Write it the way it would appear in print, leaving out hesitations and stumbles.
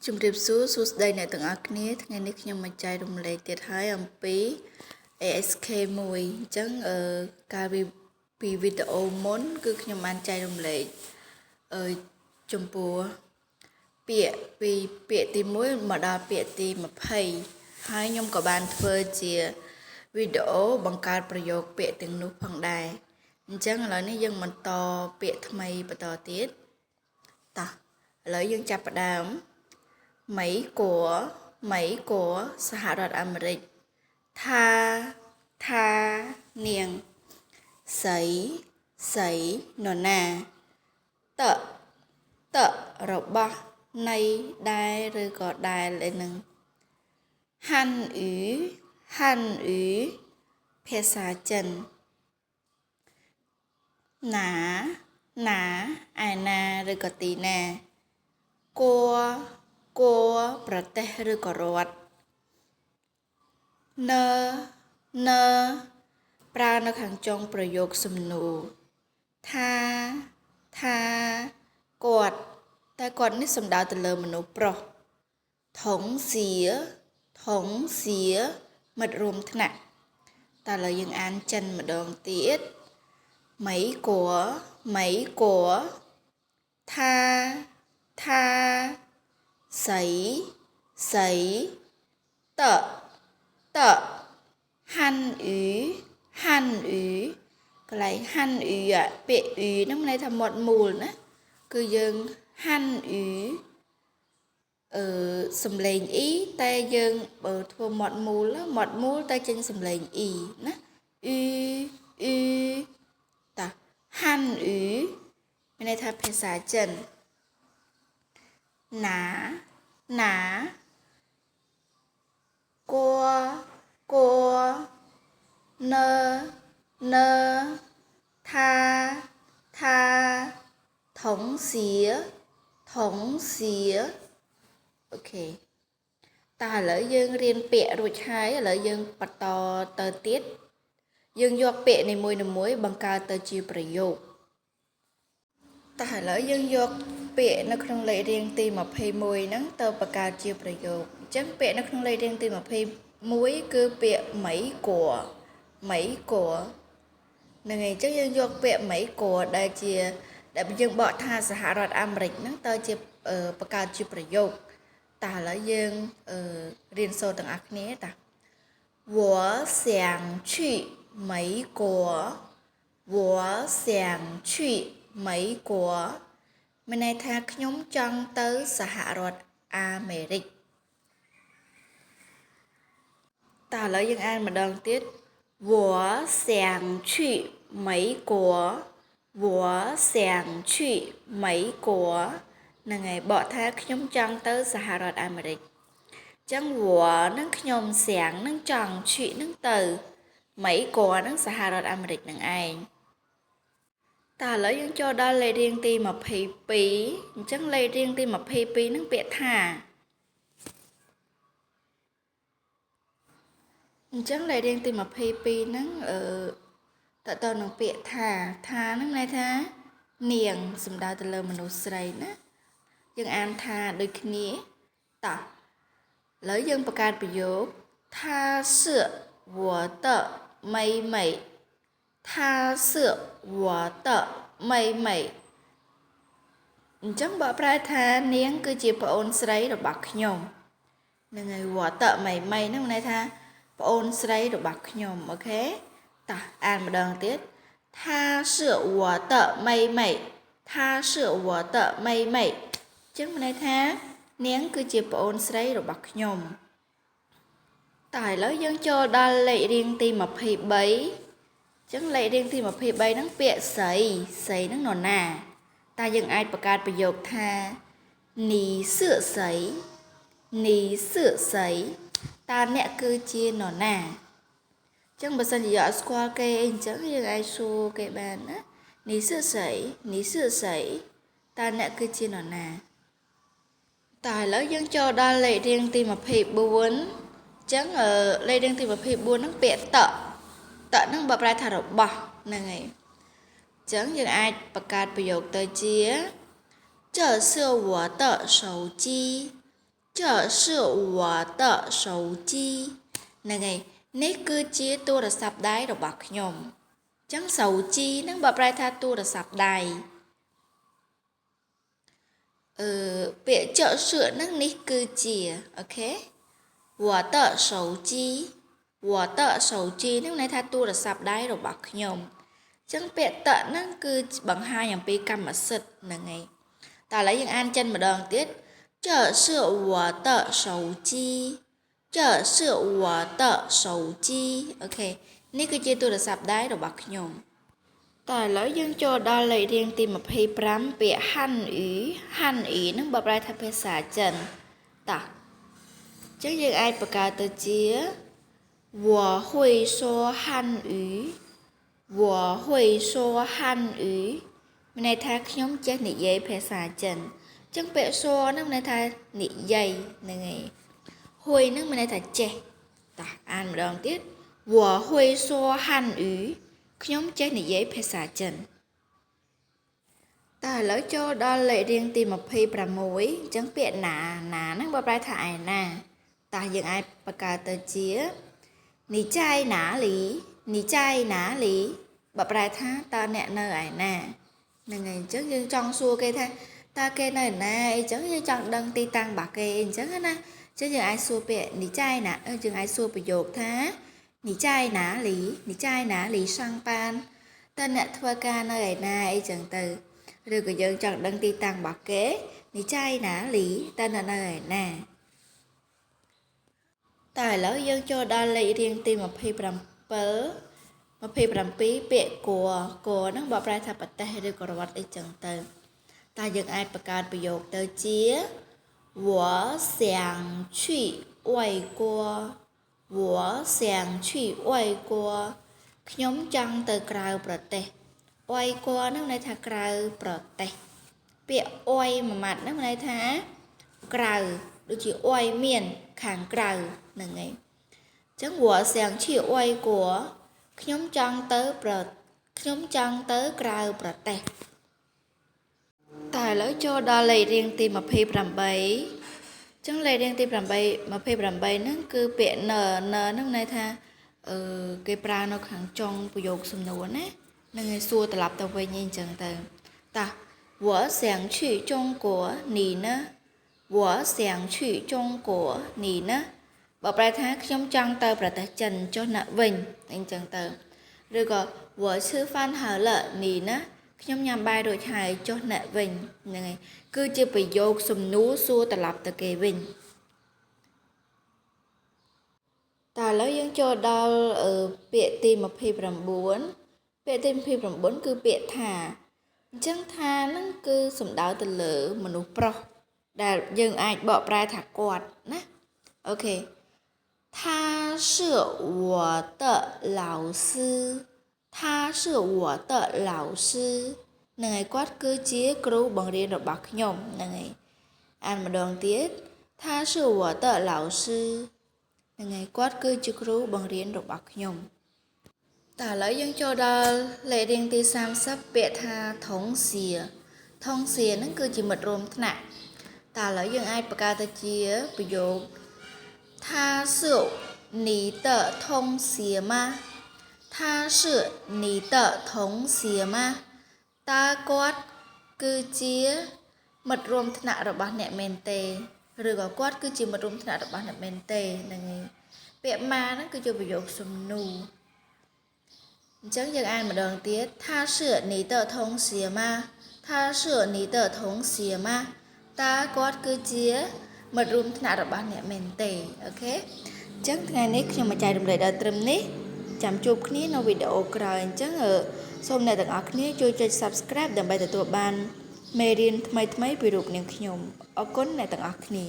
ជំរាបសួរសួស្តីអ្នកទាំងអស់គ្នាថ្ងៃនេះខ្ញុំមកចែករំលែកទៀតហើយអំពី ASK មួយអញ្ចឹងកាលពីវីដេអូមុនគឺខ្ញុំបានចែករំលែកចំពោះពាក្យពីពាក្យទី1មកដល់ពាក្យទី20ហើយខ្ញុំក៏បានធ្វើជាវីដេអូបង្កើតប្រយោគពាក្យទាំងនោះផងដែរអញ្ចឹងឥឡូវនេះយើងបន្តពាក្យថ្មីបន្តទៀតតោះឥឡូវយើងចាប់ផ្ដើម美国សហរដ្ឋអាមេរិកថានាងស្រីនរណាតរបស់នៃដែរឬក៏ដែលឯនឹងហាន់អ៊ឺភាសាចិនណាឯណាឬក៏ទីណាគួរប្រទេសឬក៏រដ្ឋនៅប្រើនៅខាងចុងប្រយោគសំណួរថាគាត់តែគាត់នេះសំដៅទៅលើមនុស្សប្រុសថងសៀមិត្តរួមថ្នាក់តែឥឡូវយើងអានចិនម្ដងទៀត美国ថាស្រីតហាន់អ៊ឺកន្លែងហាន់អ៊ឺពាក្យអ៊ឺហ្នឹងន័យថាមាត់មូលណាគឺយើងហាន់អ៊ឺសំឡេងអ៊ីតែយើងបើធ្វើមាត់មូលតែចេញសំឡេងអ៊ីណាអ៊ឺតាហាន់អ៊ឺមានន័យថាភាសាចិនណាគួរនៅថាថងសៀអូខេតើឥឡូវយើងរៀនពាក្យរួចហើយឥឡូវយើងបន្តទៅទៀតយើងយកពាក្យនីមួយបង្កើតទៅជាប្រយោគតើឥឡូវយើងយកពាក្យនៅក្នុងលេខរៀងទី21ហ្នឹងទៅបង្កើតជាប្រយោគអញ្ចឹងពាក្យនៅក្នុងលេខរៀងទី21គឺពាក្យ美国ហ្នឹងហើយអញ្ចឹងយើងយកពាក្យ美国ដែលយើងបកថាសហរដ្ឋអាមេរិកហ្នឹងទៅជាបង្កើតជាប្រយោគតើឥឡូវយើងរៀនសូត្រទាំងអស់គ្នាតា我想去美国មានន័យថាខ្ញុំចង់ទៅសហរដ្ឋអាមេរិកតើឥឡូវយើងអានម្ដងទៀត我想去美国ហ្នឹងហើយបកថាខ្ញុំចង់ទៅសហរដ្ឋអាមេរិកអញ្ចឹងវនឹងខ្ញុំសៀងនឹងចង់ឈីនឹងទៅ美国នឹងសហរដ្ឋអាមេរិកនឹងឯងតើឥឡូវយើងចូលដល់លេខរៀងទី22អញ្ចឹងលេខរៀងទី22ហ្នឹងពាក្យថាអញ្ចឹងលេខរៀងទី22ហ្នឹងតើតើនឹងពាក្យថាហ្នឹងន័យថានាងសំដៅទៅលើមនុស្សស្រីណាយើងអានថាដូចគ្នាតោះឥឡូវយើងបង្កើតប្រយោគថា是我的妹妹អញ្ចឹងបើប្រែថានាងគឺជាប្អូនស្រីរបស់ខ្ញុំហ្នឹងហើយវត្តមីហ្នឹងន័យថាប្អូនស្រីរបស់ខ្ញុំអូខេតោះអានម្ដងទៀតថា是我的妹妹អញ្ចឹងន័យថានាងគឺជាប្អូនស្រីរបស់ខ្ញុំតើឥឡូវយើងចូលដល់លេខរៀងទី23អញ្ចឹងលេខរៀងទី23ហ្នឹងពាក្យស្រីហ្នឹងនរណាតើយើងអាចបង្កើតប្រយោគថានីសឿស្រីតើអ្នកគឺជានរណាអញ្ចឹងបើសិនជាយកស្គាល់គេអញ្ចឹងយើងអាចសួរគេបានណានីសឿស្រីតើអ្នកគឺជានរណាតើឥឡូវយើងចូលដល់លេខរៀងទី24អញ្ចឹងលេខរៀងទី24ហ្នឹងពាក្យតហ្នឹងបើប្រែថារបស់ហ្នឹងហើយអញ្ចឹងយើងអាចបង្កើតប្រយោគទៅជា这是我的手机这是我的手机ហ្នឹងហើយនេះគឺជាទូរស័ព្ទដៃរបស់ខ្ញុំអញ្ចឹង手机ហ្នឹងបើប្រែថាទូរស័ព្ទដៃពាក្យ这是ហ្នឹងនេះគឺជាអូខេ我的手机我的手机ហ្នឹងន័យថាទូរស័ព្ទដៃរបស់ខ្ញុំអញ្ចឹងពាក្យតហ្នឹងគឺបង្ហាញអំពីកម្មសិទ្ធិហ្នឹងហើយតែឥឡូវយើងអានចិនម្ដងទៀត这是我的手机这是我的手机អូខេនេះគឺជាទូរស័ព្ទដៃរបស់ខ្ញុំតែឥឡូវយើងចូលដល់លេខរៀងទី25ពាក្យហាន់អ៊ីហ្នឹងបើប្រែថាភាសាចិនតោះអញ្ចឹងយើងអាចបង្កើតទៅជា我会说汉语我会说汉语មានន័យថាខ្ញុំចេះនិយាយភាសាចិនអញ្ចឹងពាក្យសួរហ្នឹងមានន័យថានិយាយហ្នឹងឯងហួយហ្នឹងមានន័យថាចេះតោះអានម្ដងទៀត我会说汉语ខ្ញុំចេះនិយាយភាសាចិនតែឥឡូវចូលដល់លេខរៀងទី26អញ្ចឹងពាក្យណាហ្នឹងបើប្រែថាឯណាតោះយើងអាចបង្កើតទៅជា你在哪里你在哪里បើប្រែថាតើអ្នកនៅឯណាហ្នឹងហើយអញ្ចឹងយើងចង់សួរគេថាតើគេនៅណាអីចឹងយើងចង់ដឹងទីតាំងរបស់គេអញ្ចឹងណាអញ្ចឹងយើងអាចសួរពាក្យ你在哪យើងអាចសួរប្រយោគថា你在哪里你在哪里上班តើអ្នកធ្វើការនៅឯណាអីចឹងទៅឬក៏យើងចង់ដឹងទីតាំងរបស់គេ你在哪里តើអ្នកនៅឯណាតែឥឡូវយើងចូលដល់លេខរៀងទី27ពាក្យគួរហ្នឹងបើប្រែថាប្រទេសឬក៏រដ្ឋអីចឹងទៅតែយើងអាចបង្កើតប្រយោគទៅជា我想去外国我想去外国ខ្ញុំចង់ទៅក្រៅប្រទេស外国ហ្នឹងន័យថាក្រៅប្រទេសពាក្យអុយមួយម៉ាត់ហ្នឹងន័យថាក្រៅដូចជាអុយមានខាងក្រៅហ្នឹងឯងអញ្ចឹង我想去外国ខ្ញុំចង់ទៅក្រៅប្រទេសតែឥឡូវចូលដល់លេខរៀងទី28អញ្ចឹងលេខរៀងទី28ហ្នឹងគឺពាក្យហ្នឹងន័យថាគេប្រើនៅខាងចុងប្រយោគសំណួរណាហ្នឹងឯងសួរត្រឡប់ទៅវិញអញ្ចឹងទៅតោះ我想去中国你呢我想去中国你呢បើប្រែថាខ្ញុំចង់ទៅប្រទេសចិនចុះណាវិញអញ្ចឹងទៅឬក៏我吃饭好了你呢ខ្ញុំញ៉ាំបាយរួចហើយចុះអ្នកវិញហ្នឹងហើយគឺជាប្រយោគសំណួរសួរត្រឡប់ទៅគេវិញតើឥឡូវយើងចូលដល់ពាក្យទី29ពាក្យទី29គឺពាក្យថាអញ្ចឹងថាហ្នឹងគឺសំដៅទៅលើមនុស្សប្រុសដែលយើងអាចបកប្រែថាគាត់ណាអូខេ他是我的老师他是我的老师ហ្នឹងហើយគាត់គឺជាគ្រូបង្រៀនរបស់ខ្ញុំហ្នឹងហើយអានម្ដងទៀត他是我的老师ហ្នឹងហើយគាត់គឺជាគ្រូបង្រៀនរបស់ខ្ញុំតែឥឡូវយើងចូលដល់លេខរៀងទី30ពាក្យថាថងសៀហ្នឹងគឺជាមិត្តរួមថ្នាក់តែឥឡូវយើងអាចបង្កើតទៅជាប្រយោគ他是你的同学吗他是你的同学吗តើគាត់គឺជាមិត្តរួមថ្នាក់របស់អ្នកមែនទេឬក៏គាត់គឺជាមិត្តរួមថ្នាក់របស់អ្នកមែនទេហ្នឹងឯងពាក្យម៉ាហ្នឹងគឺជាប្រយោគសំណួរអញ្ចឹងយើងអានម្ដងទៀត他是你的同学吗他是你的同学吗តើគាត់គឺជាមិត្តរួមថ្នាក់របស់អ្នកមែនទេអូខេអញ្ចឹងថ្ងៃនេះខ្ញុំមកចែករំលែកដល់ត្រឹមនេះចាំជួបគ្នានៅវីដេអូក្រោយអញ្ចឹងសូមអ្នកទាំងអស់គ្នាជួយចុច Subscribe ដើម្បីទទួលបានមេរៀនថ្មីៗពីរូបនាងខ្ញុំអរគុណអ្នកទាំងអស់គ្នា